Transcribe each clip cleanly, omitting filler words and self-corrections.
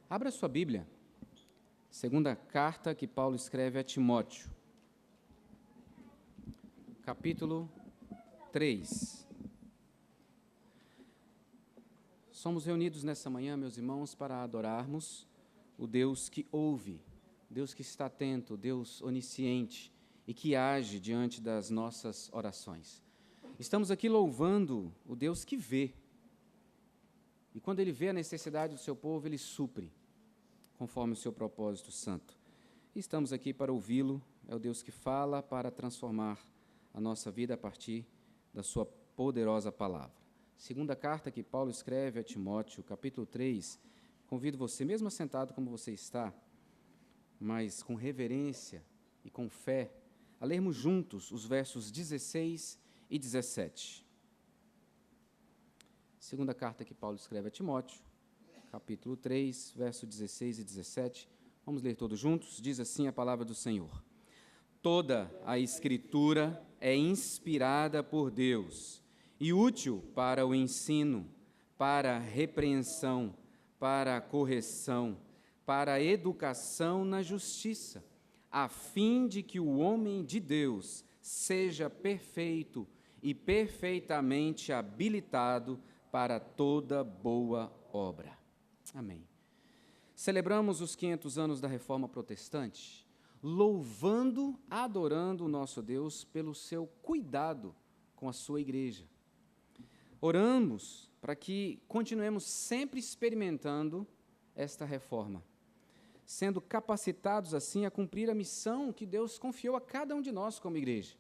Abra sua Bíblia, segunda carta que Paulo escreve a Timóteo, capítulo 3. Somos reunidos nessa manhã, meus irmãos, para adorarmos o Deus que ouve, Deus que está atento, Deus onisciente e que age diante das nossas orações. Estamos aqui louvando o Deus que vê. E quando Ele vê a necessidade do seu povo, Ele supre, conforme o seu propósito santo. E estamos aqui para ouvi-lo, é o Deus que fala para transformar a nossa vida a partir da sua poderosa palavra. Segunda carta que Paulo escreve a Timóteo, capítulo 3, convido você, mesmo assentado como você está, mas com reverência e com fé, a lermos juntos os versos 16 e 17. Segunda carta que Paulo escreve a Timóteo, capítulo 3, versos 16 e 17. Vamos ler todos juntos? Diz assim a palavra do Senhor. Toda a Escritura é inspirada por Deus e útil para o ensino, para a repreensão, para a correção, para a educação na justiça, a fim de que o homem de Deus seja perfeito e perfeitamente habilitado para toda boa obra. Amém. Celebramos os 500 anos da Reforma Protestante, louvando, adorando o nosso Deus pelo seu cuidado com a sua igreja. Oramos para que continuemos sempre experimentando esta reforma, sendo capacitados assim a cumprir a missão que Deus confiou a cada um de nós como igreja,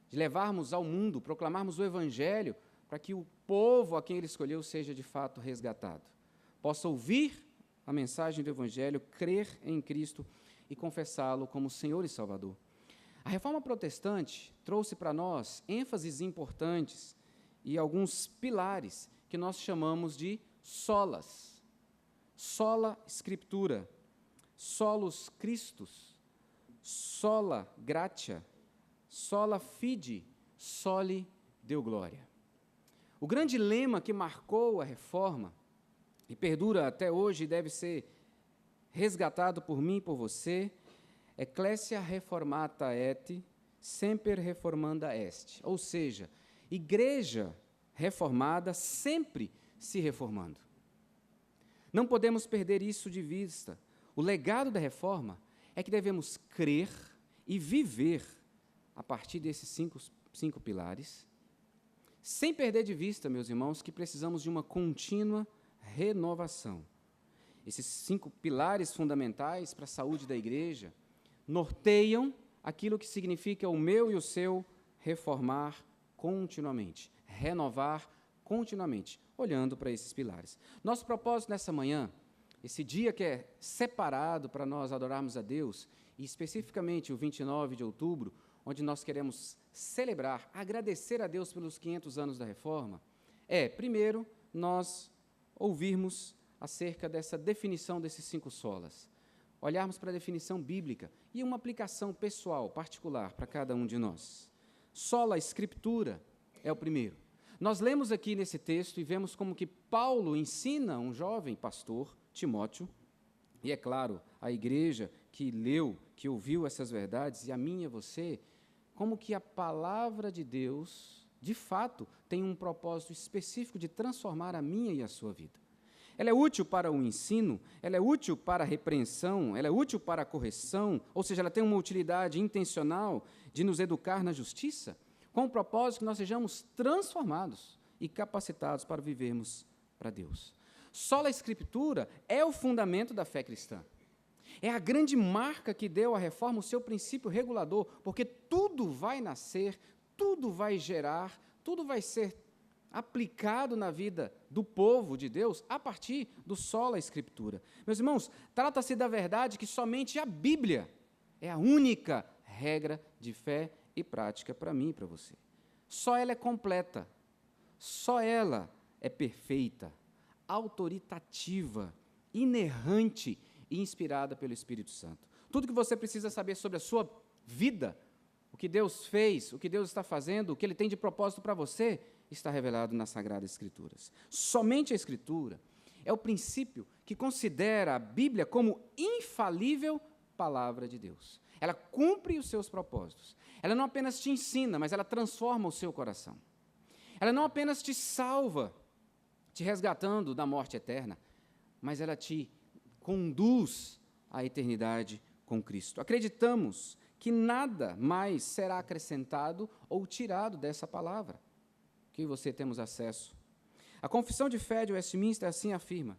de levarmos ao mundo, proclamarmos o Evangelho, para que o povo a quem Ele escolheu seja de fato resgatado, possa ouvir a mensagem do Evangelho, crer em Cristo e confessá-lo como Senhor e Salvador. A Reforma Protestante trouxe para nós ênfases importantes e alguns pilares que nós chamamos de solas. Sola Scriptura, solus Christus, sola gratia, sola fide, soli Deo gloria. O grande lema que marcou a reforma, e perdura até hoje e deve ser resgatado por mim e por você, Ecclesia reformata et, semper reformanda est. Ou seja, igreja reformada sempre se reformando. Não podemos perder isso de vista. O legado da reforma é que devemos crer e viver a partir desses cinco pilares, sem perder de vista, meus irmãos, que precisamos de uma contínua renovação. Esses 5 pilares fundamentais para a saúde da igreja norteiam aquilo que significa o meu e o seu reformar continuamente, renovar continuamente, olhando para esses pilares. Nosso propósito nessa manhã, esse dia que é separado para nós adorarmos a Deus, e especificamente o 29 de outubro, onde nós queremos celebrar, agradecer a Deus pelos 500 anos da Reforma, primeiro, nós ouvirmos acerca dessa definição desses 5 solas, olharmos para a definição bíblica e uma aplicação pessoal, particular, para cada um de nós. Sola Scriptura é o primeiro. Nós lemos aqui nesse texto e vemos como que Paulo ensina um jovem pastor, Timóteo, e é claro, a igreja que leu, que ouviu essas verdades, e a mim e a você, como que a palavra de Deus, de fato, tem um propósito específico de transformar a minha e a sua vida. Ela é útil para o ensino, ela é útil para a repreensão, ela é útil para a correção, ou seja, ela tem uma utilidade intencional de nos educar na justiça, com o propósito que nós sejamos transformados e capacitados para vivermos para Deus. Sola Escritura é o fundamento da fé cristã. É a grande marca que deu à reforma o seu princípio regulador, porque tudo vai nascer, tudo vai gerar, tudo vai ser aplicado na vida do povo de Deus a partir do sola Escritura. Meus irmãos, trata-se da verdade que somente a Bíblia é a única regra de fé e prática para mim e para você. Só ela é completa, só ela é perfeita, autoritativa, inerrante e inspirada pelo Espírito Santo. Tudo que você precisa saber sobre a sua vida, o que Deus fez, o que Deus está fazendo, o que Ele tem de propósito para você, está revelado nas Sagradas Escrituras. Somente a Escritura é o princípio que considera a Bíblia como infalível palavra de Deus. Ela cumpre os seus propósitos. Ela não apenas te ensina, mas ela transforma o seu coração. Ela não apenas te salva, te resgatando da morte eterna, mas ela te conduz à eternidade com Cristo. Acreditamos que nada mais será acrescentado ou tirado dessa palavra que você temos acesso. A Confissão de Fé de Westminster assim afirma: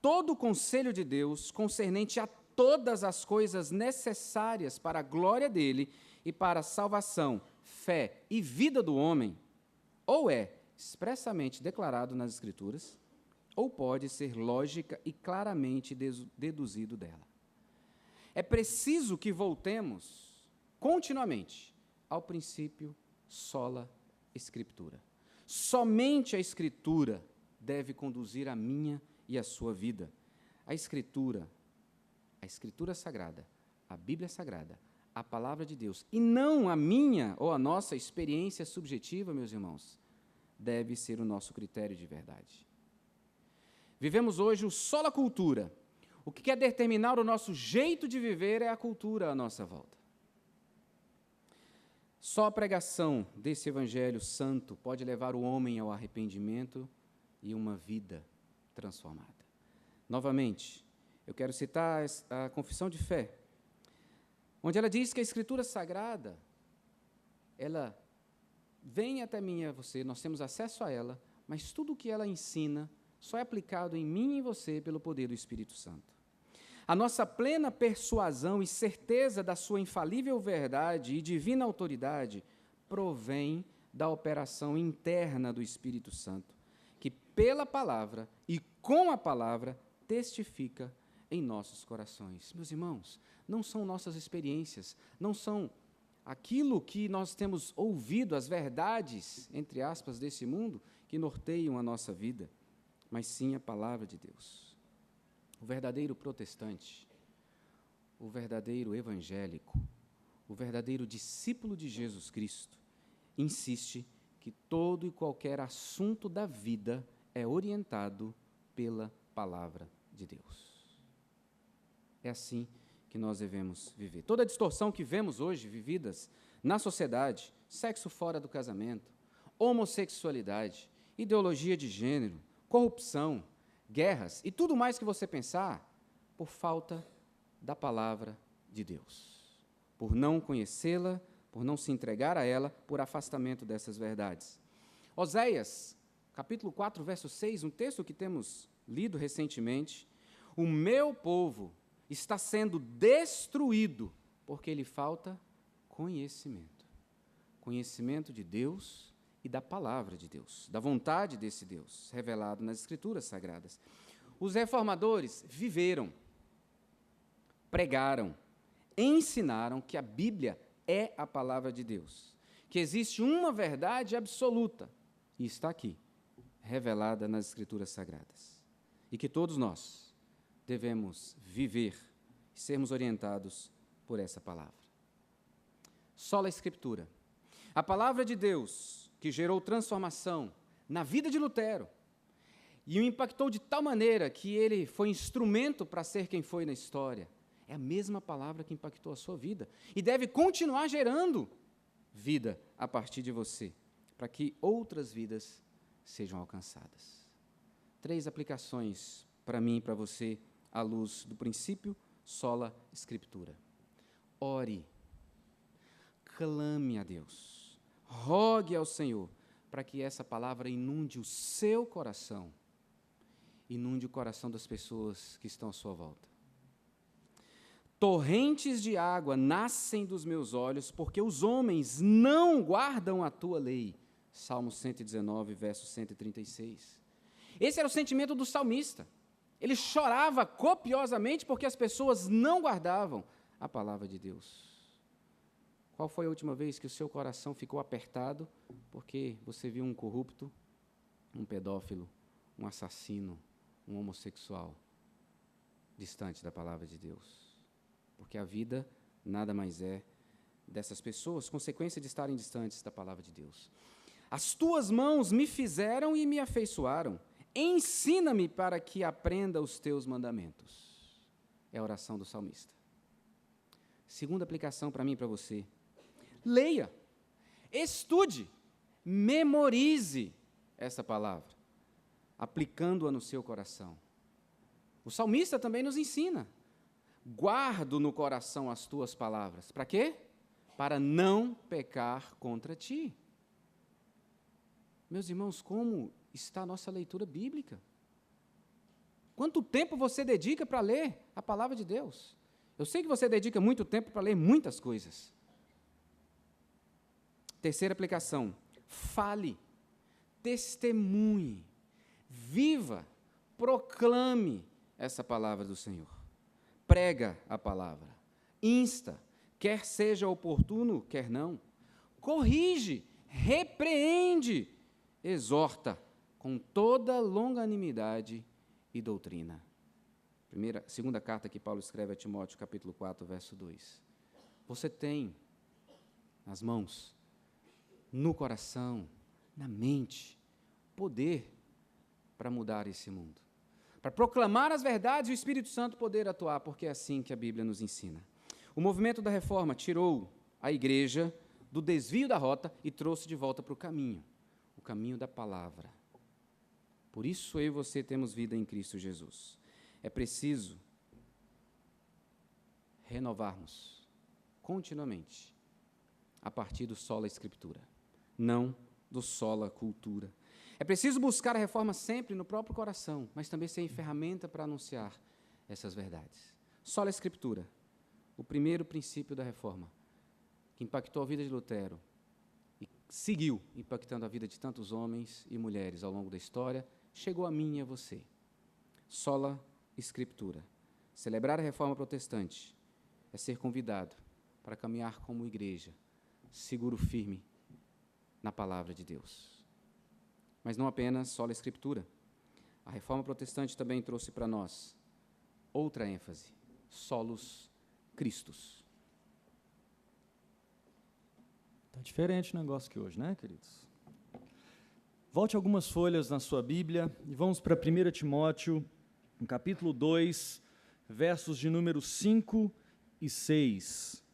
todo o conselho de Deus concernente a todas as coisas necessárias para a glória dele e para a salvação, fé e vida do homem, ou é expressamente declarado nas Escrituras, ou pode ser lógica e claramente deduzido dela. É preciso que voltemos continuamente ao princípio sola Scriptura. Somente a Escritura deve conduzir a minha e a sua vida. A Escritura Sagrada, a Bíblia Sagrada, a Palavra de Deus, e não a minha ou a nossa experiência subjetiva, meus irmãos, deve ser o nosso critério de verdade. Vivemos hoje o sola cultura. O que quer determinar o nosso jeito de viver é a cultura à nossa volta. Só a pregação desse Evangelho santo pode levar o homem ao arrependimento e uma vida transformada. Novamente, eu quero citar a Confissão de Fé, onde ela diz que a Escritura Sagrada, ela vem até mim e a você, nós temos acesso a ela, mas tudo o que ela ensina só é aplicado em mim e em você pelo poder do Espírito Santo. A nossa plena persuasão e certeza da sua infalível verdade e divina autoridade provém da operação interna do Espírito Santo, que pela palavra e com a palavra testifica em nossos corações. Meus irmãos, não são nossas experiências, não são aquilo que nós temos ouvido, as verdades, entre aspas, desse mundo, que norteiam a nossa vida, mas sim a palavra de Deus. O verdadeiro protestante, o verdadeiro evangélico, o verdadeiro discípulo de Jesus Cristo, insiste que todo e qualquer assunto da vida é orientado pela palavra de Deus. É assim que nós devemos viver. Toda a distorção que vemos hoje vividas na sociedade, sexo fora do casamento, homossexualidade, ideologia de gênero, corrupção, guerras e tudo mais que você pensar, por falta da palavra de Deus, por não conhecê-la, por não se entregar a ela, por afastamento dessas verdades. Oséias, capítulo 4, verso 6, um texto que temos lido recentemente: o meu povo está sendo destruído porque lhe falta conhecimento. Conhecimento de Deus e da palavra de Deus, da vontade desse Deus, revelado nas Escrituras Sagradas. Os reformadores viveram, pregaram, ensinaram que a Bíblia é a palavra de Deus, que existe uma verdade absoluta, e está aqui, revelada nas Escrituras Sagradas, e que todos nós devemos viver e sermos orientados por essa palavra. Sola Escritura. A palavra de Deus que gerou transformação na vida de Lutero e o impactou de tal maneira que ele foi instrumento para ser quem foi na história. É a mesma palavra que impactou a sua vida e deve continuar gerando vida a partir de você, para que outras vidas sejam alcançadas. 3 aplicações para mim e para você à luz do princípio sola Escritura. Ore, clame a Deus, rogue ao Senhor para que essa palavra inunde o seu coração, inunde o coração das pessoas que estão à sua volta. Torrentes de água nascem dos meus olhos, porque os homens não guardam a tua lei. Salmo 119, verso 136. Esse era o sentimento do salmista. Ele chorava copiosamente porque as pessoas não guardavam a palavra de Deus. Qual foi a última vez que o seu coração ficou apertado porque você viu um corrupto, um pedófilo, um assassino, um homossexual distante da palavra de Deus? Porque a vida nada mais é dessas pessoas, consequência de estarem distantes da palavra de Deus. As tuas mãos me fizeram e me afeiçoaram. ensina-me para que aprenda os teus mandamentos. É a oração do salmista. Segunda aplicação para mim e para você. Leia, estude, memorize essa palavra, aplicando-a no seu coração. O salmista também nos ensina. Guardo no coração as tuas palavras. Para quê? Para não pecar contra ti. Meus irmãos, como está a nossa leitura bíblica? Quanto tempo você dedica para ler a palavra de Deus? Eu sei que você dedica muito tempo para ler muitas coisas. Terceira aplicação, fale, testemunhe, viva, proclame essa palavra do Senhor. Prega a palavra, insta, quer seja oportuno, quer não, corrige, repreende, exorta com toda longanimidade e doutrina. Segunda carta que Paulo escreve a Timóteo, capítulo 4, verso 2. Você tem nas mãos, no coração, na mente, poder para mudar esse mundo, para proclamar as verdades e o Espírito Santo poder atuar, porque é assim que a Bíblia nos ensina. O movimento da reforma tirou a igreja do desvio da rota e trouxe de volta para o caminho da palavra. Por isso eu e você temos vida em Cristo Jesus. É preciso renovarmos continuamente a partir do sola Escritura, não do sola cultura. É preciso buscar a reforma sempre no próprio coração, mas também ser ferramenta para anunciar essas verdades. Sola Escritura, o primeiro princípio da reforma, que impactou a vida de Lutero e seguiu impactando a vida de tantos homens e mulheres ao longo da história, chegou a mim e a você. Sola Escritura. Celebrar a reforma protestante é ser convidado para caminhar como igreja, seguro, firme na palavra de Deus. Mas não apenas sola Escritura. A reforma protestante também trouxe para nós outra ênfase, solus Christus. Está diferente o negócio que hoje, né, queridos? Volte algumas folhas na sua Bíblia e vamos para 1 Timóteo, no capítulo 2, versos de número 5 e 6.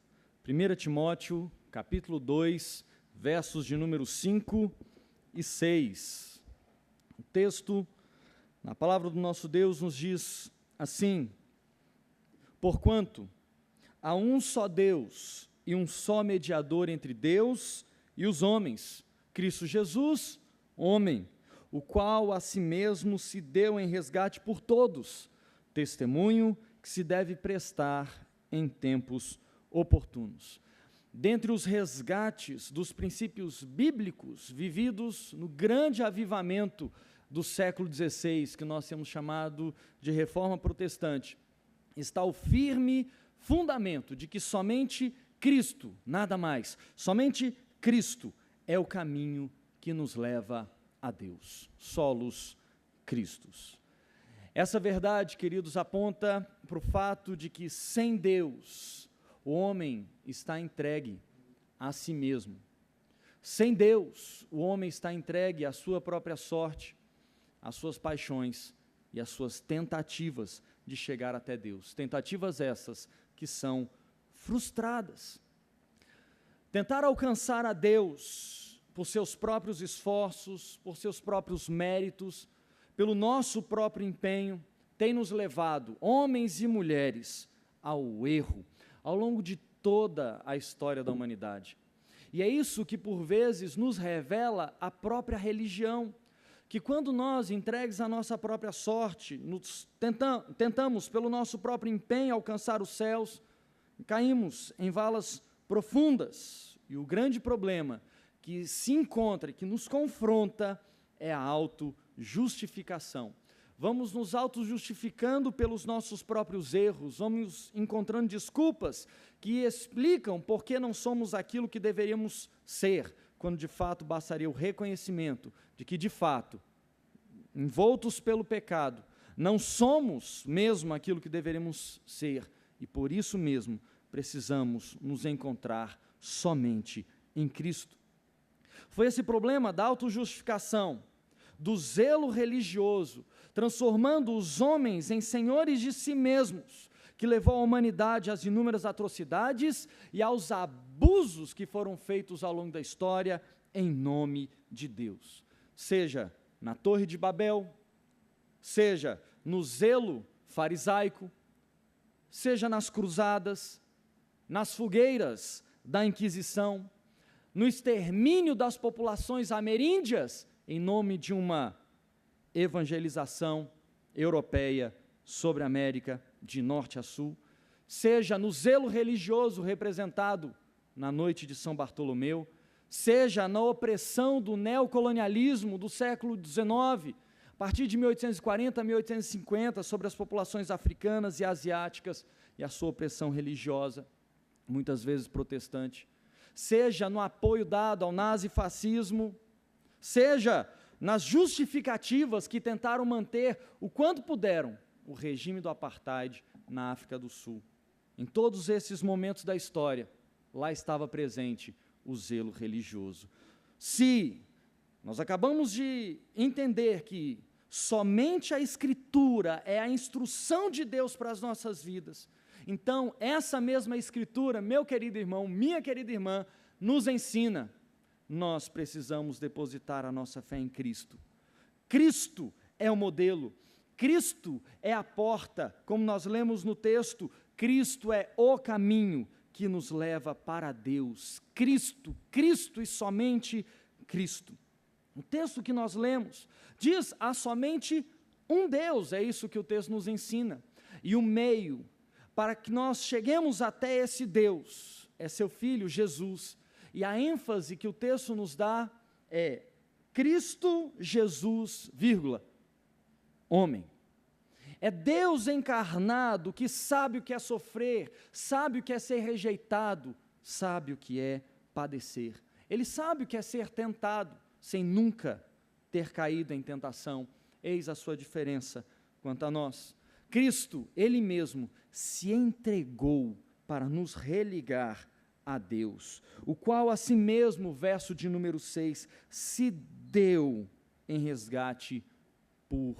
1 Timóteo, capítulo 2, versos de número 5 e 6. O texto, na palavra do nosso Deus, nos diz assim: porquanto há um só Deus e um só mediador entre Deus e os homens, Cristo Jesus, homem, o qual a si mesmo se deu em resgate por todos, testemunho que se deve prestar em tempos oportunos. Dentre os resgates dos princípios bíblicos vividos no grande avivamento do século XVI, que nós temos chamado de Reforma Protestante, está o firme fundamento de que somente Cristo, nada mais, somente Cristo é o caminho que nos leva a Deus, solos Christus. Essa verdade, queridos, aponta para o fato de que sem Deus, o homem está entregue a si mesmo. Sem Deus, o homem está entregue à sua própria sorte, às suas paixões e às suas tentativas de chegar até Deus. Tentativas essas que são frustradas. Tentar alcançar a Deus por seus próprios esforços, por seus próprios méritos, pelo nosso próprio empenho, tem nos levado, homens e mulheres, ao erro, ao longo de toda a história da humanidade. E é isso que, por vezes, nos revela a própria religião, que quando nós, entregues à nossa própria sorte, tentamos, pelo nosso próprio empenho, alcançar os céus, caímos em valas profundas. E o grande problema que se encontra, que nos confronta, é a autojustificação. Vamos nos autojustificando pelos nossos próprios erros, vamos encontrando desculpas que explicam por que não somos aquilo que deveríamos ser, quando de fato bastaria o reconhecimento de que, de fato, envoltos pelo pecado, não somos mesmo aquilo que deveríamos ser, e por isso mesmo precisamos nos encontrar somente em Cristo. Foi esse problema da autojustificação, do zelo religioso, transformando os homens em senhores de si mesmos, que levou a humanidade às inúmeras atrocidades e aos abusos que foram feitos ao longo da história em nome de Deus. Seja na Torre de Babel, seja no zelo farisaico, seja nas cruzadas, nas fogueiras da Inquisição, no extermínio das populações ameríndias, em nome de uma evangelização europeia sobre a América, de norte a sul, seja no zelo religioso representado na noite de São Bartolomeu, seja na opressão do neocolonialismo do século XIX, a partir de 1840 a 1850, sobre as populações africanas e asiáticas e a sua opressão religiosa, muitas vezes protestante, seja no apoio dado ao nazifascismo, seja nas justificativas que tentaram manter o quanto puderam o regime do apartheid na África do Sul. Em todos esses momentos da história, lá estava presente o zelo religioso. Se nós acabamos de entender que somente a Escritura é a instrução de Deus para as nossas vidas, então essa mesma Escritura, meu querido irmão, minha querida irmã, nos ensina, nós precisamos depositar a nossa fé em Cristo. Cristo é o modelo, Cristo é a porta, como nós lemos no texto, Cristo é o caminho que nos leva para Deus. Cristo, Cristo e somente Cristo. O texto que nós lemos diz: há somente um Deus, é isso que o texto nos ensina. E o meio para que nós cheguemos até esse Deus é seu Filho, Jesus. E a ênfase que o texto nos dá é Cristo Jesus, vírgula, homem. É Deus encarnado que sabe o que é sofrer, sabe o que é ser rejeitado, sabe o que é padecer. Ele sabe o que é ser tentado, sem nunca ter caído em tentação. Eis a sua diferença quanto a nós. Cristo, Ele mesmo, se entregou para nos religar a Deus, o qual a si mesmo, verso de número 6, se deu em resgate por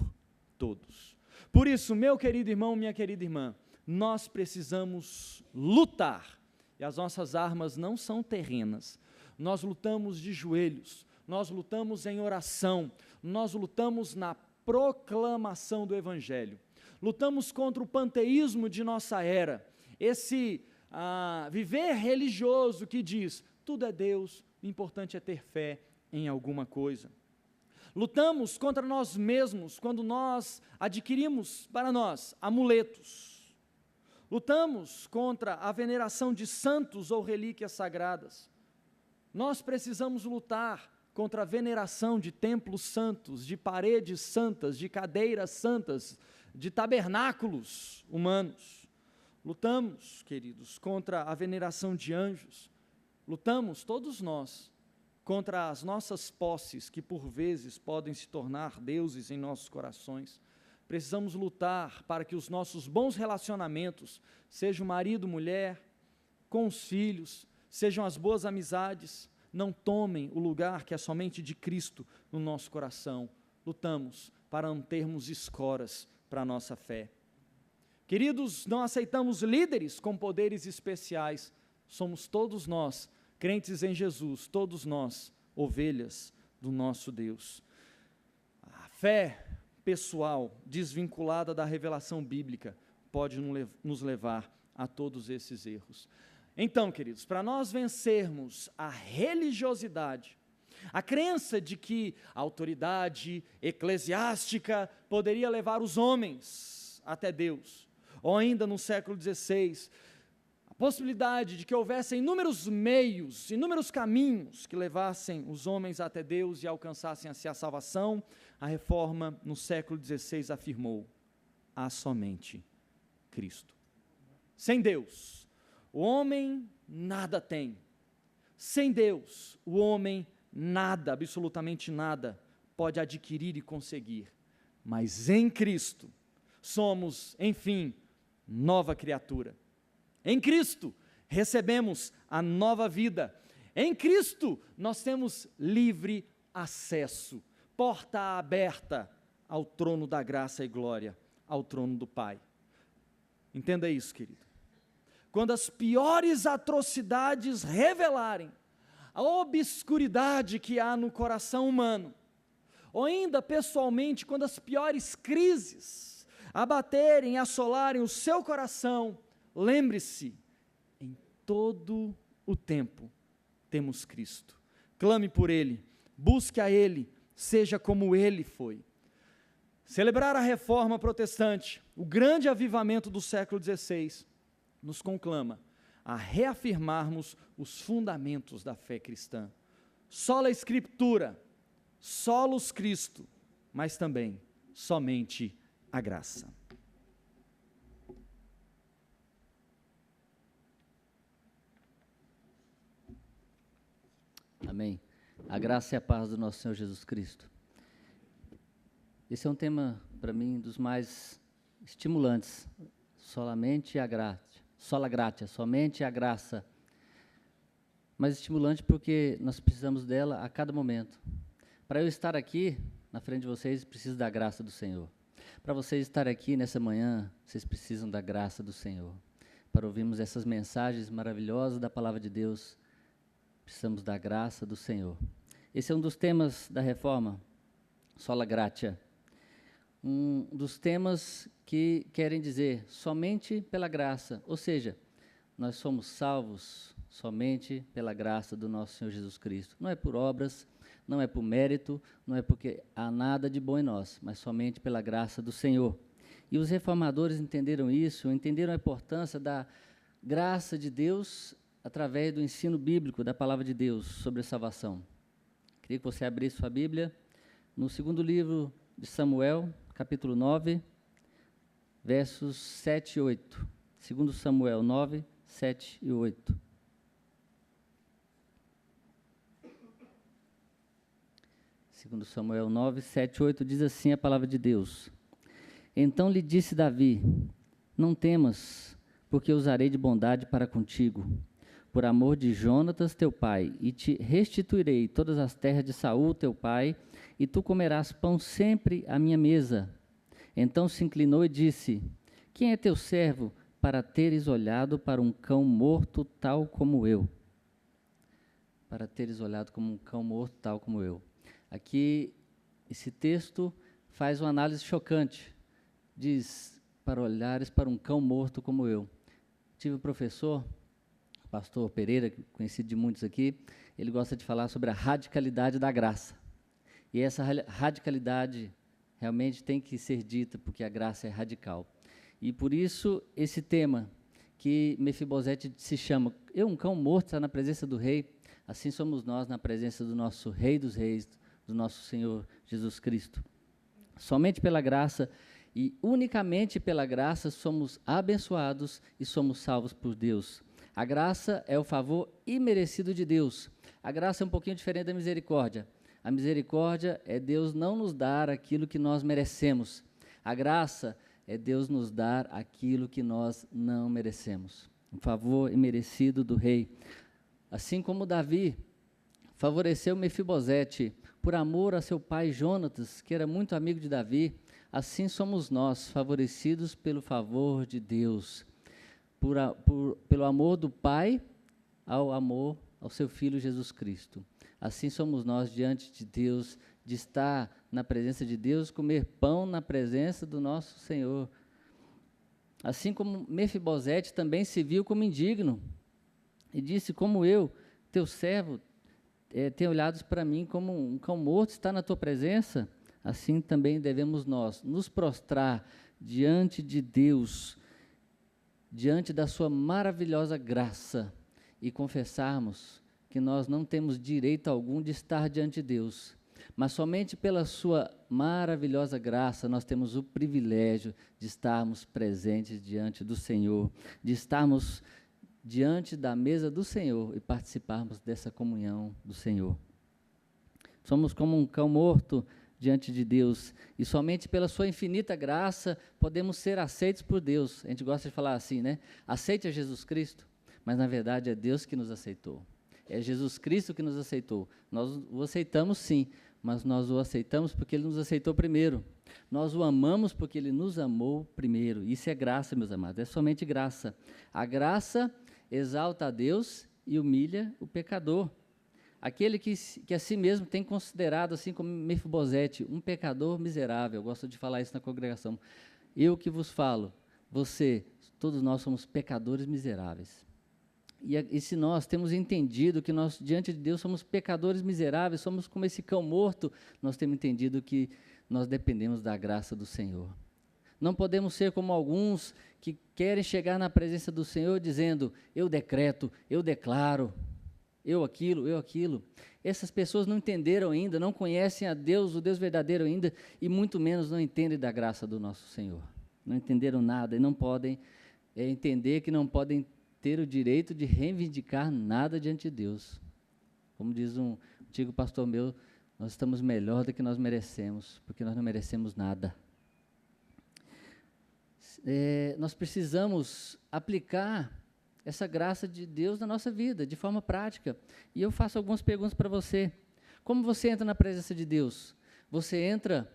todos. Por isso, meu querido irmão, minha querida irmã, nós precisamos lutar, e as nossas armas não são terrenas, nós lutamos de joelhos, nós lutamos em oração, nós lutamos na proclamação do Evangelho, lutamos contra o panteísmo de nossa era, esse viver religioso que diz, tudo é Deus, o importante é ter fé em alguma coisa. Lutamos contra nós mesmos quando nós adquirimos para nós amuletos. Lutamos contra a veneração de santos ou relíquias sagradas. Nós precisamos lutar contra a veneração de templos santos, de paredes santas, de cadeiras santas, de tabernáculos humanos. Lutamos, queridos, contra a veneração de anjos. Lutamos, todos nós, contra as nossas posses, que por vezes podem se tornar deuses em nossos corações. Precisamos lutar para que os nossos bons relacionamentos, seja o marido, mulher, com os filhos, sejam as boas amizades, não tomem o lugar que é somente de Cristo no nosso coração. Lutamos para não termos escoras para a nossa fé. Queridos, não aceitamos líderes com poderes especiais, somos todos nós, crentes em Jesus, todos nós, ovelhas do nosso Deus. A fé pessoal, desvinculada da revelação bíblica, pode nos levar a todos esses erros. Então, queridos, para nós vencermos a religiosidade, a crença de que a autoridade eclesiástica poderia levar os homens até Deus, ou ainda no século XVI, possibilidade de que houvesse inúmeros meios, inúmeros caminhos que levassem os homens até Deus e alcançassem assim a salvação, a reforma no século XVI afirmou, há somente Cristo. Sem Deus, o homem nada tem. Sem Deus, o homem nada, absolutamente nada, pode adquirir e conseguir. Mas em Cristo, somos, enfim, nova criatura. Em Cristo, recebemos a nova vida. Em Cristo, nós temos livre acesso. porta aberta ao trono da graça e glória, ao trono do Pai. Entenda isso, querido. Quando as piores atrocidades revelarem a obscuridade que há no coração humano, ou ainda pessoalmente, quando as piores crises abaterem, assolarem o seu coração, lembre-se, em todo o tempo temos Cristo. Clame por Ele, busque a Ele, seja como Ele foi. Celebrar a Reforma Protestante, o grande avivamento do século XVI, nos conclama a reafirmarmos os fundamentos da fé cristã. Sola Escritura, solos Cristo, mas também somente a graça. Amém. A graça e a paz do nosso Senhor Jesus Cristo. Esse é um tema, para mim, dos mais estimulantes. Solamente a graça. Sola gratia, somente a graça. Mas estimulante porque nós precisamos dela a cada momento. Para eu estar aqui, na frente de vocês, preciso da graça do Senhor. Para vocês estarem aqui nessa manhã, vocês precisam da graça do Senhor. Para ouvirmos essas mensagens maravilhosas da Palavra de Deus, precisamos da graça do Senhor. Esse é um dos temas da Reforma, sola gratia. Um dos temas que querem dizer somente pela graça, ou seja, nós somos salvos somente pela graça do nosso Senhor Jesus Cristo. Não é por obras, não é por mérito, não é porque há nada de bom em nós, mas somente pela graça do Senhor. E os reformadores entenderam isso, entenderam a importância da graça de Deus através do ensino bíblico da palavra de Deus sobre a salvação. Queria que você abrisse sua Bíblia no segundo livro de Samuel, capítulo 9, versos 7 e 8. 2 Samuel 9, 7 e 8. Segundo Samuel 9, 7 e 8, diz assim a palavra de Deus. Então lhe disse Davi, não temas, porque usarei de bondade para contigo, por amor de Jonatas teu pai, e te restituirei todas as terras de Saul teu pai, e tu comerás pão sempre à minha mesa. Então se inclinou e disse, quem é teu servo para teres olhado para um cão morto tal como eu? Para teres olhado como um cão morto tal como eu. Aqui, esse texto faz uma análise chocante. Diz, para olhares para um cão morto como eu. Tive um professor, o pastor Pereira, conhecido de muitos aqui, ele gosta de falar sobre a radicalidade da graça. E essa radicalidade realmente tem que ser dita, porque a graça é radical. E por isso, esse tema, que Mefibosete se chama, um cão morto está na presença do rei, assim somos nós na presença do nosso Rei dos Reis, do nosso Senhor Jesus Cristo. Somente pela graça e unicamente pela graça somos abençoados e somos salvos por Deus. A graça é o favor imerecido de Deus. A graça é um pouquinho diferente da misericórdia. A misericórdia é Deus não nos dar aquilo que nós merecemos. A graça é Deus nos dar aquilo que nós não merecemos. Um favor imerecido do rei. Assim como Davi favoreceu Mefibosete por amor a seu pai Jonatas, que era muito amigo de Davi, assim somos nós, favorecidos pelo favor de Deus. Pelo amor do Pai ao amor ao seu Filho Jesus Cristo. Assim somos nós diante de Deus, de estar na presença de Deus, comer pão na presença do nosso Senhor. Assim como Mefibosete também se viu como indigno, e disse, como eu, teu servo, tem olhado para mim como um cão morto, está na tua presença, assim também devemos nós nos prostrar diante de Deus, diante da sua maravilhosa graça, e confessarmos que nós não temos direito algum de estar diante de Deus, mas somente pela sua maravilhosa graça nós temos o privilégio de estarmos presentes diante do Senhor, de estarmos diante da mesa do Senhor e participarmos dessa comunhão do Senhor. Somos como um cão morto diante de Deus, e somente pela sua infinita graça podemos ser aceitos por Deus. A gente gosta de falar assim, né? Aceite a Jesus Cristo, mas na verdade é Deus que nos aceitou. É Jesus Cristo que nos aceitou. Nós o aceitamos sim, mas nós o aceitamos porque Ele nos aceitou primeiro. Nós o amamos porque Ele nos amou primeiro. Isso é graça, meus amados, é somente graça. A graça exalta a Deus e humilha o pecador. Aquele que a si mesmo tem considerado, assim como Mefibosete, um pecador miserável. Eu gosto de falar isso na congregação. Eu que vos falo, você, todos nós somos pecadores miseráveis. E se nós temos entendido que nós, diante de Deus, somos pecadores miseráveis, somos como esse cão morto, nós temos entendido que nós dependemos da graça do Senhor. Não podemos ser como alguns que querem chegar na presença do Senhor dizendo, eu decreto, eu declaro, eu aquilo. Essas pessoas não entenderam ainda, não conhecem a Deus, o Deus verdadeiro ainda, e muito menos não entendem da graça do nosso Senhor. Não entenderam nada e não podem entender que não podem ter o direito de reivindicar nada diante de Deus. Como diz um antigo pastor meu, nós estamos melhor do que nós merecemos, porque nós não merecemos nada. Nós precisamos aplicar essa graça de Deus na nossa vida, de forma prática. E eu faço algumas perguntas para você. Como você entra na presença de Deus? Você entra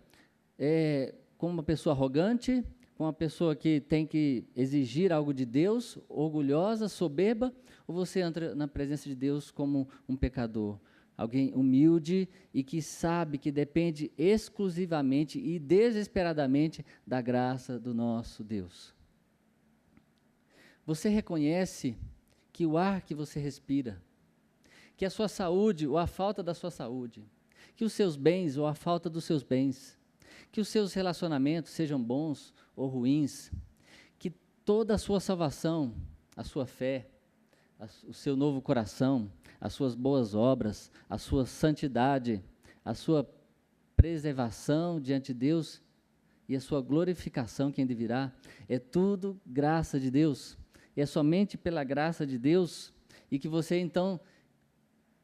como uma pessoa arrogante, como uma pessoa que tem que exigir algo de Deus, orgulhosa, soberba, ou você entra na presença de Deus como um pecador? Alguém humilde e que sabe que depende exclusivamente e desesperadamente da graça do nosso Deus. Você reconhece que o ar que você respira, que a sua saúde ou a falta da sua saúde, que os seus bens ou a falta dos seus bens, que os seus relacionamentos sejam bons ou ruins, que toda a sua salvação, a sua fé, o seu novo coração, as suas boas obras, a sua santidade, a sua preservação diante de Deus e a sua glorificação que ainda virá, é tudo graça de Deus. É somente pela graça de Deus e que você, então,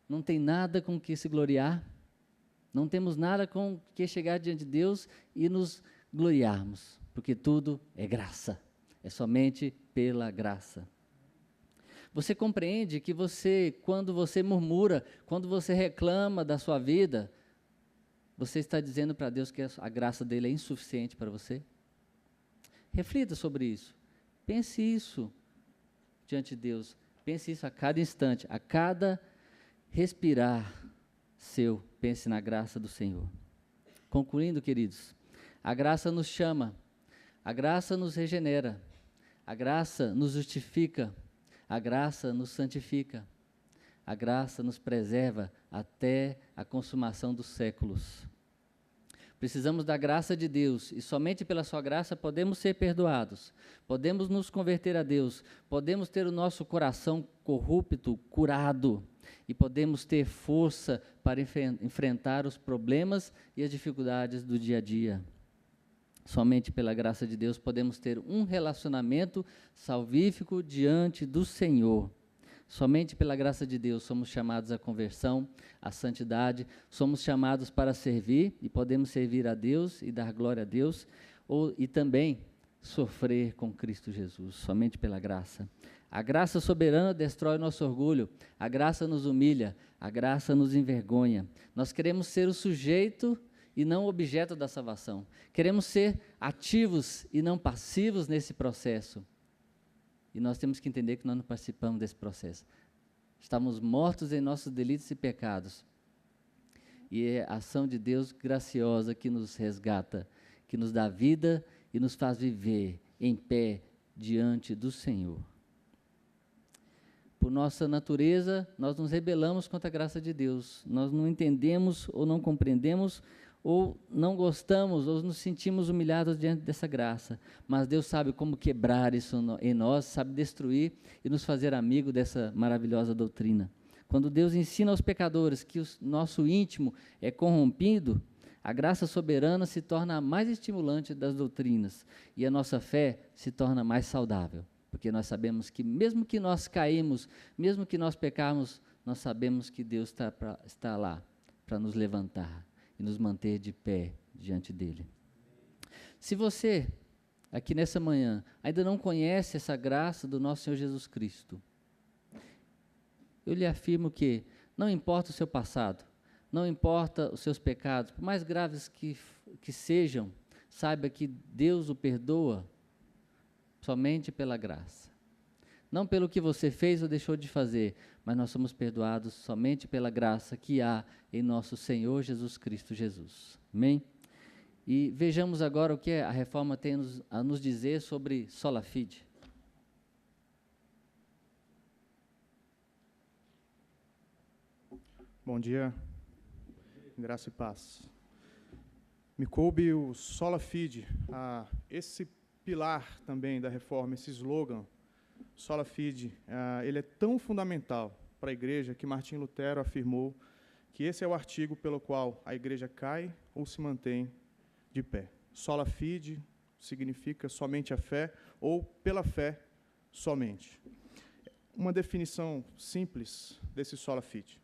não tem nada com que se gloriar, não temos nada com que chegar diante de Deus e nos gloriarmos, porque tudo é graça, é somente pela graça. Você compreende que quando você murmura, quando você reclama da sua vida, você está dizendo para Deus que a graça dele é insuficiente para você? Reflita sobre isso, pense isso diante de Deus, pense isso a cada instante, a cada respirar seu, pense na graça do Senhor. Concluindo, queridos, a graça nos chama, a graça nos regenera, a graça nos justifica, a graça nos santifica, a graça nos preserva até a consumação dos séculos. Precisamos da graça de Deus e somente pela sua graça podemos ser perdoados, podemos nos converter a Deus, podemos ter o nosso coração corrupto curado e podemos ter força para enfrentar os problemas e as dificuldades do dia a dia. Somente pela graça de Deus podemos ter um relacionamento salvífico diante do Senhor. Somente pela graça de Deus somos chamados à conversão, à santidade, somos chamados para servir e podemos servir a Deus e dar glória a Deus, e também sofrer com Cristo Jesus, somente pela graça. A graça soberana destrói o nosso orgulho, a graça nos humilha, a graça nos envergonha. Nós queremos ser o sujeito e não o objeto da salvação. Queremos ser ativos e não passivos nesse processo. E nós temos que entender que nós não participamos desse processo. Estamos mortos em nossos delitos e pecados. E é a ação de Deus graciosa que nos resgata, que nos dá vida e nos faz viver em pé diante do Senhor. Por nossa natureza, nós nos rebelamos contra a graça de Deus. Nós não entendemos ou não compreendemos ou não gostamos, ou nos sentimos humilhados diante dessa graça, mas Deus sabe como quebrar isso em nós, sabe destruir e nos fazer amigo dessa maravilhosa doutrina. Quando Deus ensina aos pecadores que o nosso íntimo é corrompido, a graça soberana se torna a mais estimulante das doutrinas, e a nossa fé se torna mais saudável, porque nós sabemos que mesmo que nós caímos, mesmo que nós pecarmos, nós sabemos que Deus está lá para nos levantar e nos manter de pé diante dele. Se você, aqui nessa manhã, ainda não conhece essa graça do nosso Senhor Jesus Cristo, eu lhe afirmo que não importa o seu passado, não importa os seus pecados, por mais graves que sejam, saiba que Deus o perdoa somente pela graça. Não pelo que você fez ou deixou de fazer, mas nós somos perdoados somente pela graça que há em nosso Senhor Jesus Cristo Jesus. Amém? E vejamos agora o que a Reforma tem a nos dizer sobre sola fide. Bom dia, graça e paz. Me coube o sola fide, esse pilar também da Reforma, esse slogan, sola fide, ele é tão fundamental para a igreja que Martim Lutero afirmou que esse é o artigo pelo qual a igreja cai ou se mantém de pé. Sola fide significa somente a fé ou pela fé somente. Uma definição simples desse sola fide.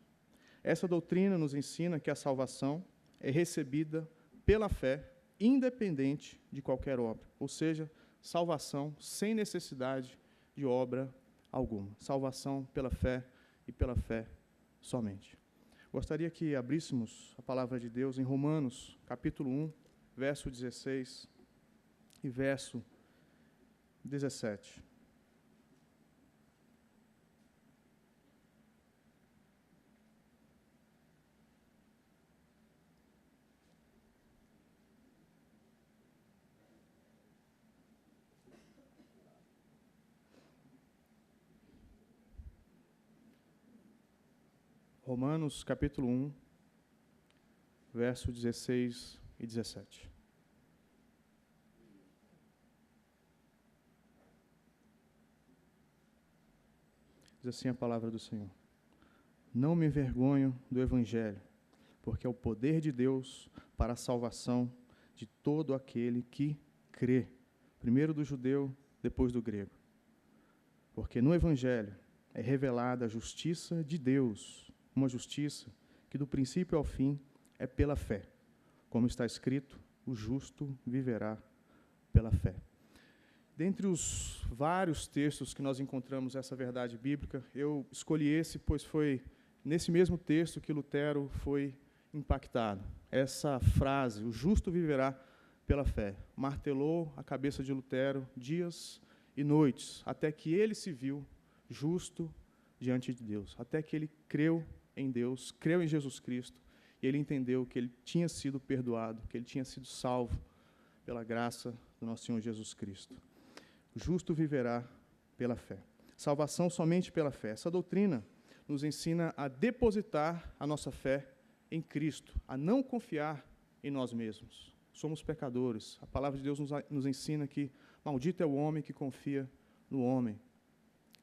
Essa doutrina nos ensina que a salvação é recebida pela fé, independente de qualquer obra, ou seja, salvação sem necessidade de obra alguma. Salvação pela fé e pela fé somente. Gostaria que abríssemos a palavra de Deus em Romanos, capítulo 1, verso 16 e verso 17. Romanos, capítulo 1, verso 16 e 17. Diz assim a palavra do Senhor. Não me envergonho do Evangelho, porque é o poder de Deus para a salvação de todo aquele que crê, primeiro do judeu, depois do grego. Porque no Evangelho é revelada a justiça de Deus, uma justiça que do princípio ao fim é pela fé. Como está escrito, o justo viverá pela fé. Dentre os vários textos que nós encontramos essa verdade bíblica, eu escolhi esse, pois foi nesse mesmo texto que Lutero foi impactado. Essa frase, o justo viverá pela fé, martelou a cabeça de Lutero dias e noites, até que ele se viu justo diante de Deus, até que ele creu em Deus, creu em Jesus Cristo, e ele entendeu que ele tinha sido perdoado, que ele tinha sido salvo pela graça do nosso Senhor Jesus Cristo. O justo viverá pela fé. Salvação somente pela fé. Essa doutrina nos ensina a depositar a nossa fé em Cristo, a não confiar em nós mesmos. Somos pecadores. A palavra de Deus nos ensina que maldito é o homem que confia no homem.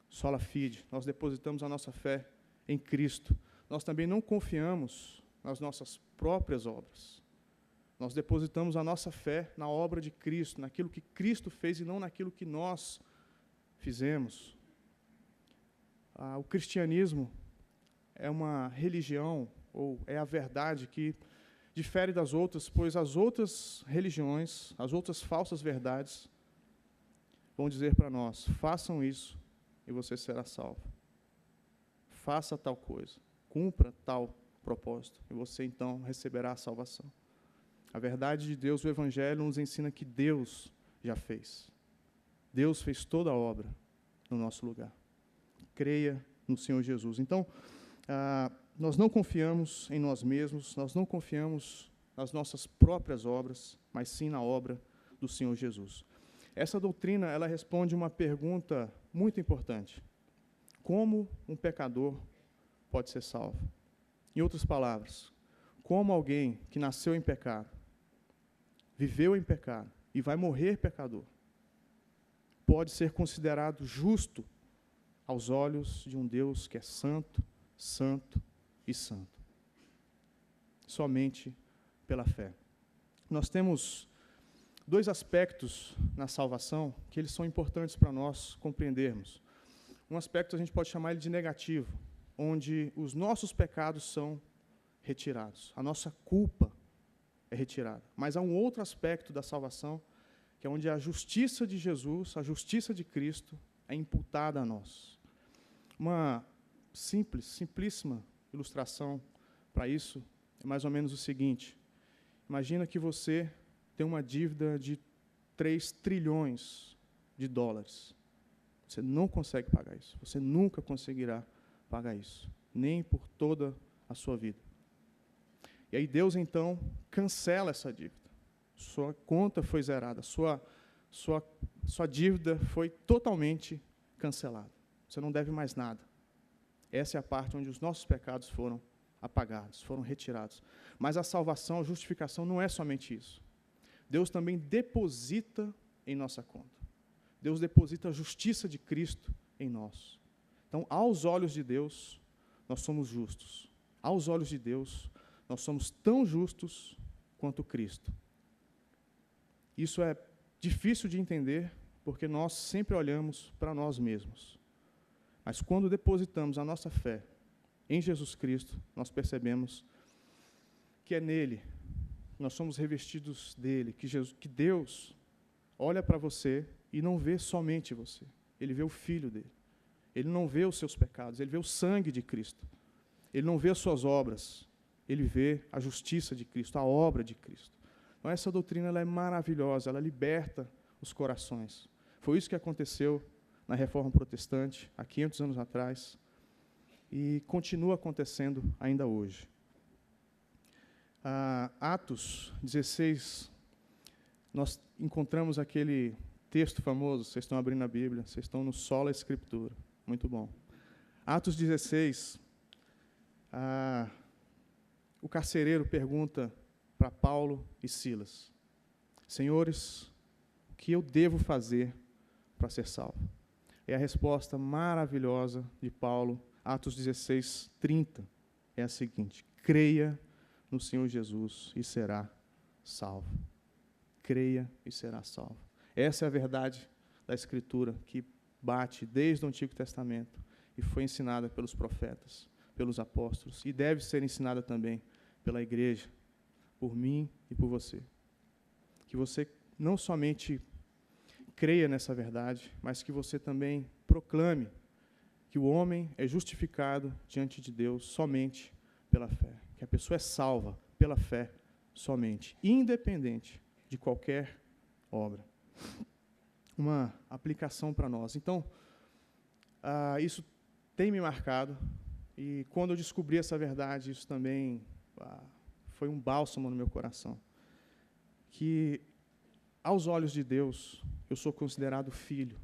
Sola fide. Nós depositamos a nossa fé em Cristo. Nós também não confiamos nas nossas próprias obras. Nós depositamos a nossa fé na obra de Cristo, naquilo que Cristo fez e não naquilo que nós fizemos. O cristianismo é uma religião, ou é a verdade que difere das outras, pois as outras religiões, as outras falsas verdades, vão dizer para nós, façam isso e você será salvo. Faça tal coisa, cumpra tal propósito, e você então receberá a salvação. A verdade de Deus, o Evangelho, nos ensina que Deus já fez. Deus fez toda a obra no nosso lugar. Creia no Senhor Jesus. Então, nós não confiamos em nós mesmos, nós não confiamos nas nossas próprias obras, mas sim na obra do Senhor Jesus. Essa doutrina, ela responde uma pergunta muito importante. Como um pecador pode ser salvo? Em outras palavras, como alguém que nasceu em pecado, viveu em pecado e vai morrer pecador, pode ser considerado justo aos olhos de um Deus que é santo, santo e santo? Somente pela fé. Nós temos dois aspectos na salvação que eles são importantes para nós compreendermos. Um aspecto a gente pode chamar ele de negativo, onde os nossos pecados são retirados, a nossa culpa é retirada. Mas há um outro aspecto da salvação, que é onde a justiça de Jesus, a justiça de Cristo, é imputada a nós. Uma simplíssima ilustração para isso é mais ou menos o seguinte: imagina que você tem uma dívida de 3 trilhões de dólares. Você não consegue pagar isso. Você nunca conseguirá pagar isso, nem por toda a sua vida. E aí Deus, então, cancela essa dívida. Sua conta foi zerada, sua dívida foi totalmente cancelada. Você não deve mais nada. Essa é a parte onde os nossos pecados foram apagados, foram retirados. Mas a salvação, a justificação não é somente isso. Deus também deposita em nossa conta. Deus deposita a justiça de Cristo em nós. Então, aos olhos de Deus, nós somos justos. Aos olhos de Deus, nós somos tão justos quanto Cristo. Isso é difícil de entender, porque nós sempre olhamos para nós mesmos. Mas quando depositamos a nossa fé em Jesus Cristo, nós percebemos que é nele, nós somos revestidos dele, que Deus olha para você e não vê somente você. Ele vê o Filho dele. Ele não vê os seus pecados, ele vê o sangue de Cristo. Ele não vê as suas obras, ele vê a justiça de Cristo, a obra de Cristo. Então, essa doutrina ela é maravilhosa, ela liberta os corações. Foi isso que aconteceu na Reforma Protestante, há 500 anos atrás, e continua acontecendo ainda hoje. Atos 16, nós encontramos aquele texto famoso, vocês estão abrindo a Bíblia, vocês estão no Sola Escritura, muito bom. Atos 16, o carcereiro pergunta para Paulo e Silas: senhores, o que eu devo fazer para ser salvo? É a resposta maravilhosa de Paulo, Atos 16, 30, é a seguinte: creia no Senhor Jesus e será salvo. Creia e será salvo. Essa é a verdade da Escritura que bate desde o Antigo Testamento e foi ensinada pelos profetas, pelos apóstolos, e deve ser ensinada também pela igreja, por mim e por você. Que você não somente creia nessa verdade, mas que você também proclame que o homem é justificado diante de Deus somente pela fé, que a pessoa é salva pela fé somente, independente de qualquer obra. Uma aplicação para nós. Então, isso tem me marcado, e quando eu descobri essa verdade, isso também foi um bálsamo no meu coração. Que, aos olhos de Deus, eu sou considerado filho.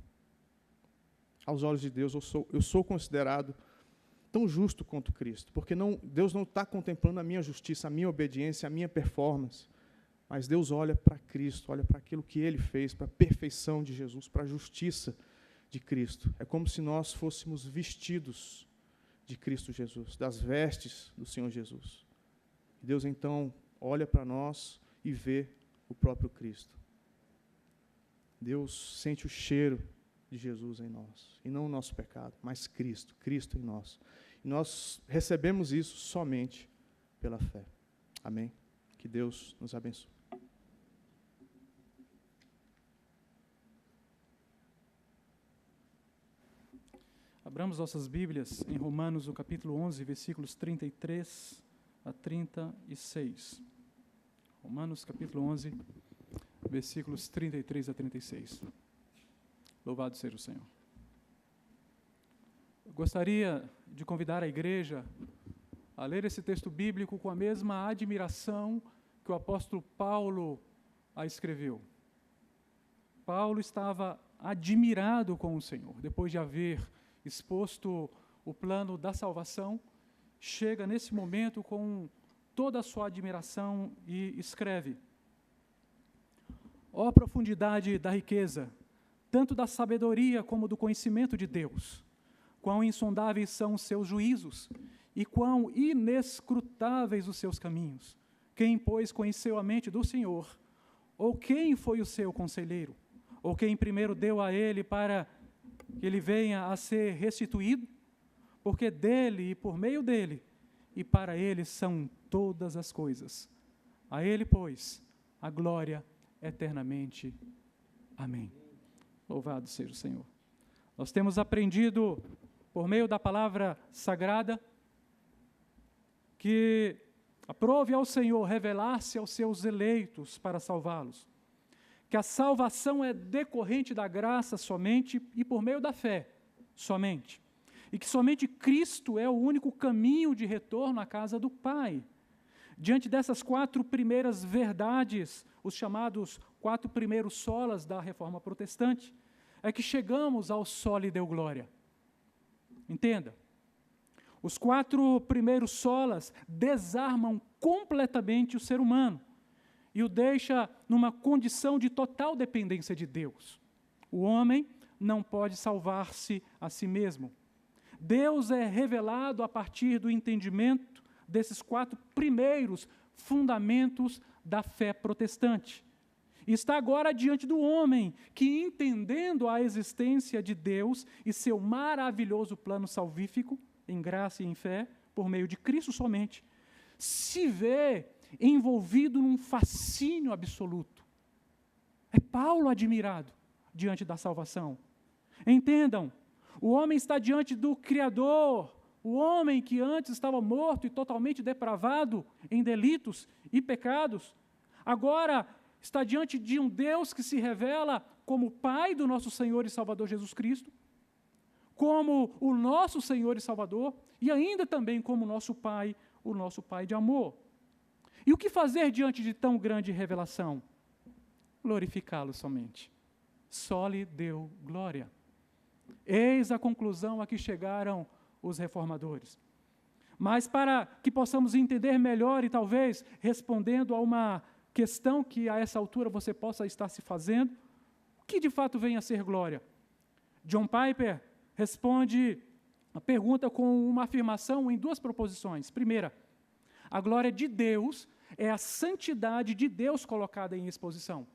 Aos olhos de Deus, eu sou considerado tão justo quanto Cristo, porque Deus não está contemplando a minha justiça, a minha obediência, a minha performance, mas Deus olha para Cristo, olha para aquilo que Ele fez, para a perfeição de Jesus, para a justiça de Cristo. É como se nós fôssemos vestidos de Cristo Jesus, das vestes do Senhor Jesus. Deus, então, olha para nós e vê o próprio Cristo. Deus sente o cheiro de Jesus em nós, e não o nosso pecado, mas Cristo em nós. E nós recebemos isso somente pela fé. Amém? Que Deus nos abençoe. Abramos nossas Bíblias em Romanos, no capítulo 11, versículos 33 a 36. Romanos, capítulo 11, versículos 33 a 36. Louvado seja o Senhor. Eu gostaria de convidar a igreja a ler esse texto bíblico com a mesma admiração que o apóstolo Paulo a escreveu. Paulo estava admirado com o Senhor, depois de haver exposto o plano da salvação, chega nesse momento com toda a sua admiração e escreve: ó profundidade da riqueza, tanto da sabedoria como do conhecimento de Deus, quão insondáveis são os seus juízos e quão inescrutáveis os seus caminhos. Quem, pois, conheceu a mente do Senhor? Ou quem foi o seu conselheiro? Ou quem primeiro deu a ele para que ele venha a ser restituído? Porque dele e por meio dele e para ele são todas as coisas. A ele, pois, a glória eternamente. Amém. Louvado seja o Senhor. Nós temos aprendido, por meio da palavra sagrada, que Aprove ao Senhor revelar-se aos seus eleitos para salvá-los. Que a salvação é decorrente da graça somente e por meio da fé somente. E que somente Cristo é o único caminho de retorno à casa do Pai. Diante dessas 4 primeiras verdades, os chamados 4 primeiros solas da Reforma Protestante, é que chegamos ao soli Deo Glória. Entenda, os 4 primeiros solas desarmam completamente o ser humano e o deixa numa condição de total dependência de Deus. O homem não pode salvar-se a si mesmo. Deus é revelado a partir do entendimento desses 4 primeiros fundamentos da fé protestante. E está agora diante do homem, que entendendo a existência de Deus e seu maravilhoso plano salvífico, em graça e em fé, por meio de Cristo somente, se vê envolvido num fascínio absoluto. É Paulo admirado diante da salvação. Entendam, o homem está diante do Criador, o homem que antes estava morto e totalmente depravado em delitos e pecados, agora está diante de um Deus que se revela como Pai do nosso Senhor e Salvador Jesus Cristo, como o nosso Senhor e Salvador, e ainda também como nosso Pai, o nosso Pai de amor. E o que fazer diante de tão grande revelação? Glorificá-lo somente. Soli Deo Glória. Eis a conclusão a que chegaram os reformadores. Mas para que possamos entender melhor e talvez respondendo a uma questão que a essa altura você possa estar se fazendo, o que de fato vem a ser glória? John Piper responde a pergunta com uma afirmação em 2 proposições. Primeira, a glória de Deus é a santidade de Deus colocada em exposição.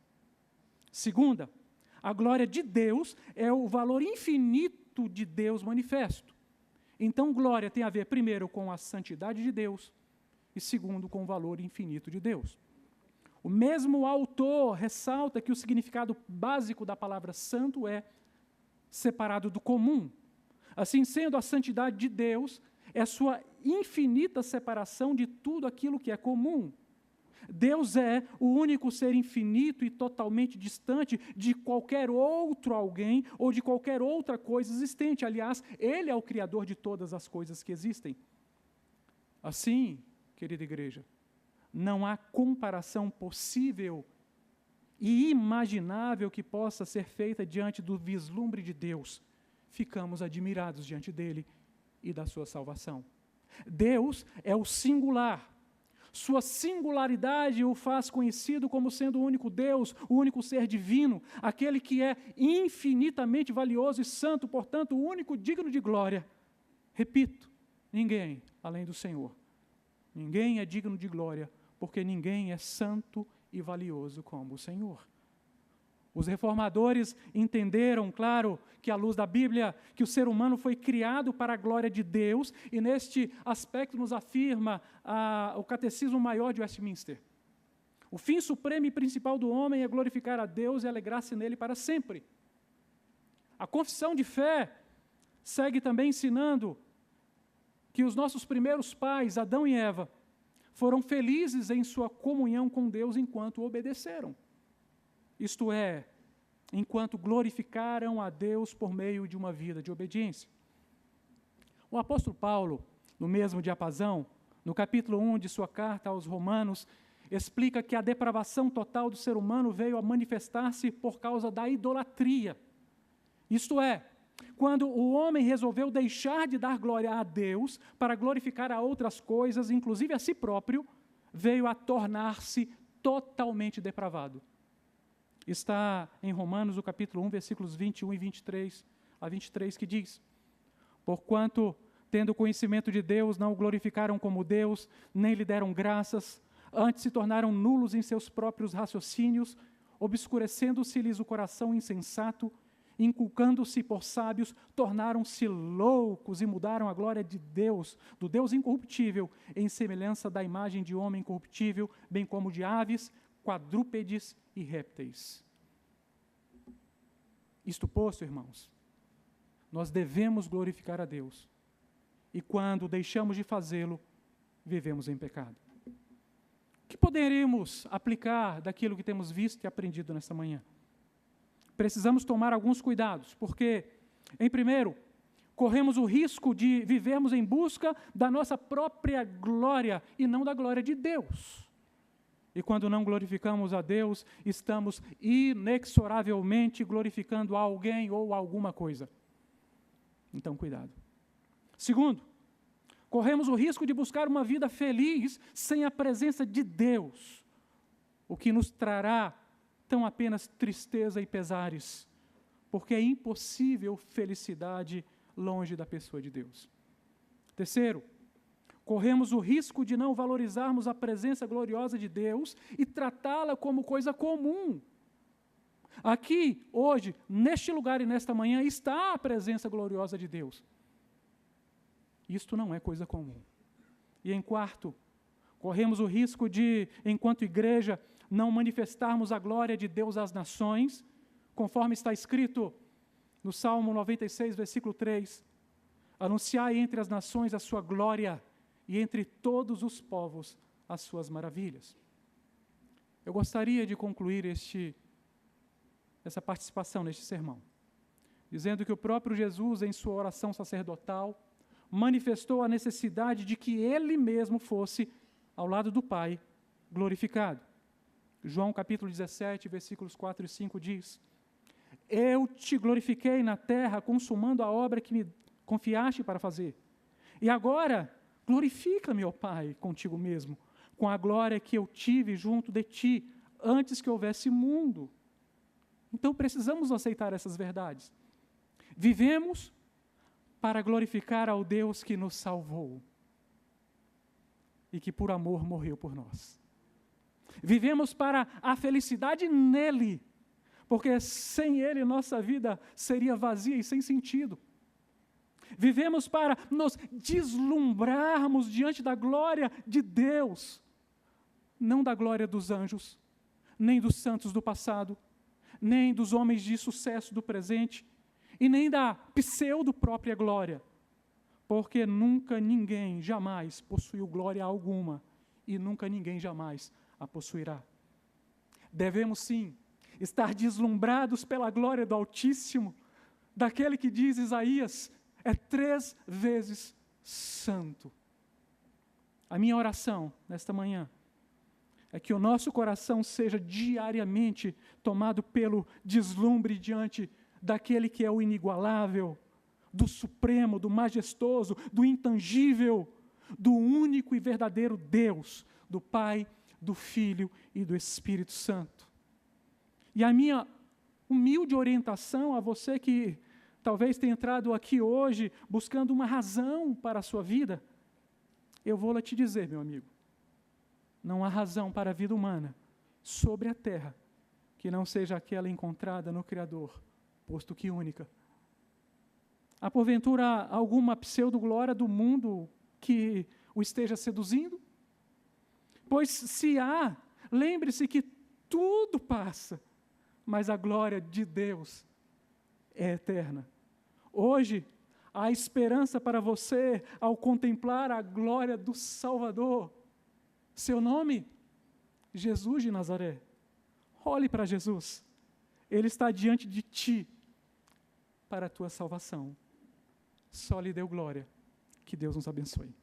Segunda, a glória de Deus é o valor infinito de Deus manifesto. Então, glória tem a ver, primeiro, com a santidade de Deus e, segundo, com o valor infinito de Deus. O mesmo autor ressalta que o significado básico da palavra santo é separado do comum. Assim sendo, a santidade de Deus é sua infinita separação de tudo aquilo que é comum. Deus é o único ser infinito e totalmente distante de qualquer outro alguém ou de qualquer outra coisa existente. Aliás, Ele é o Criador de todas as coisas que existem. Assim, querida igreja, não há comparação possível e imaginável que possa ser feita diante do vislumbre de Deus. Ficamos admirados diante dele e da sua salvação. Deus é o singular. Sua singularidade o faz conhecido como sendo o único Deus, o único ser divino, aquele que é infinitamente valioso e santo, portanto, o único digno de glória. Repito, ninguém além do Senhor. Ninguém é digno de glória, porque ninguém é santo e valioso como o Senhor. Os reformadores entenderam, claro, que à luz da Bíblia, que o ser humano foi criado para a glória de Deus, e neste aspecto nos afirma o Catecismo Maior de Westminster. O fim supremo e principal do homem é glorificar a Deus e alegrar-se nele para sempre. A confissão de fé segue também ensinando que os nossos primeiros pais, Adão e Eva, foram felizes em sua comunhão com Deus enquanto obedeceram. Isto é, enquanto glorificaram a Deus por meio de uma vida de obediência. O apóstolo Paulo, no mesmo diapasão, no capítulo 1 de sua carta aos Romanos, explica que a depravação total do ser humano veio a manifestar-se por causa da idolatria. Isto é, quando o homem resolveu deixar de dar glória a Deus para glorificar a outras coisas, inclusive a si próprio, veio a tornar-se totalmente depravado. Está em Romanos, o capítulo 1, versículos 21 e 23 a 23, que diz: porquanto, tendo conhecimento de Deus, não o glorificaram como Deus, nem lhe deram graças, antes se tornaram nulos em seus próprios raciocínios, obscurecendo-se-lhes o coração insensato, inculcando-se por sábios, tornaram-se loucos e mudaram a glória de Deus, do Deus incorruptível, em semelhança da imagem de homem corruptível, bem como de aves, quadrúpedes e répteis. Isto posto, irmãos, nós devemos glorificar a Deus. E quando deixamos de fazê-lo, vivemos em pecado. O que poderíamos aplicar daquilo que temos visto e aprendido nesta manhã? Precisamos tomar alguns cuidados, porque, em primeiro, corremos o risco de vivermos em busca da nossa própria glória e não da glória de Deus. E quando não glorificamos a Deus, estamos inexoravelmente glorificando alguém ou alguma coisa. Então, cuidado. Segundo, corremos o risco de buscar uma vida feliz sem a presença de Deus, o que nos trará tão apenas tristeza e pesares, porque é impossível felicidade longe da pessoa de Deus. Terceiro, corremos o risco de não valorizarmos a presença gloriosa de Deus e tratá-la como coisa comum. Aqui, hoje, neste lugar e nesta manhã, está a presença gloriosa de Deus. Isto não é coisa comum. E em quarto, corremos o risco de, enquanto igreja, não manifestarmos a glória de Deus às nações, conforme está escrito no Salmo 96, versículo 3, anunciai entre as nações a sua glória e entre todos os povos as suas maravilhas. Eu gostaria de concluir essa participação neste sermão, dizendo que o próprio Jesus, em sua oração sacerdotal, manifestou a necessidade de que Ele mesmo fosse, ao lado do Pai, glorificado. João capítulo 17, versículos 4 e 5 diz: eu te glorifiquei na terra, consumando a obra que me confiaste para fazer. E agora, glorifica-me, ó Pai, contigo mesmo, com a glória que eu tive junto de ti, antes que houvesse mundo. Então, precisamos aceitar essas verdades. Vivemos para glorificar ao Deus que nos salvou e que, por amor, morreu por nós. Vivemos para a felicidade nele, porque sem Ele nossa vida seria vazia e sem sentido. Vivemos para nos deslumbrarmos diante da glória de Deus, não da glória dos anjos, nem dos santos do passado, nem dos homens de sucesso do presente, e nem da pseudo-própria glória, porque nunca ninguém jamais possuiu glória alguma, e nunca ninguém jamais a possuirá. Devemos sim estar deslumbrados pela glória do Altíssimo, daquele que diz Isaías, é 3 vezes santo. A minha oração nesta manhã é que o nosso coração seja diariamente tomado pelo deslumbre diante daquele que é o inigualável, do supremo, do majestoso, do intangível, do único e verdadeiro Deus, do Pai, do Filho e do Espírito Santo. E a minha humilde orientação a você que talvez tenha entrado aqui hoje buscando uma razão para a sua vida, eu vou lá te dizer, meu amigo, não há razão para a vida humana sobre a terra que não seja aquela encontrada no Criador, posto que única. Há porventura alguma pseudo-glória do mundo que o esteja seduzindo? Pois se há, lembre-se que tudo passa, mas a glória de Deus é eterna. Hoje, há esperança para você ao contemplar a glória do Salvador. Seu nome? Jesus de Nazaré. Olhe para Jesus. Ele está diante de ti para a tua salvação. Só lhe deu glória. Que Deus nos abençoe.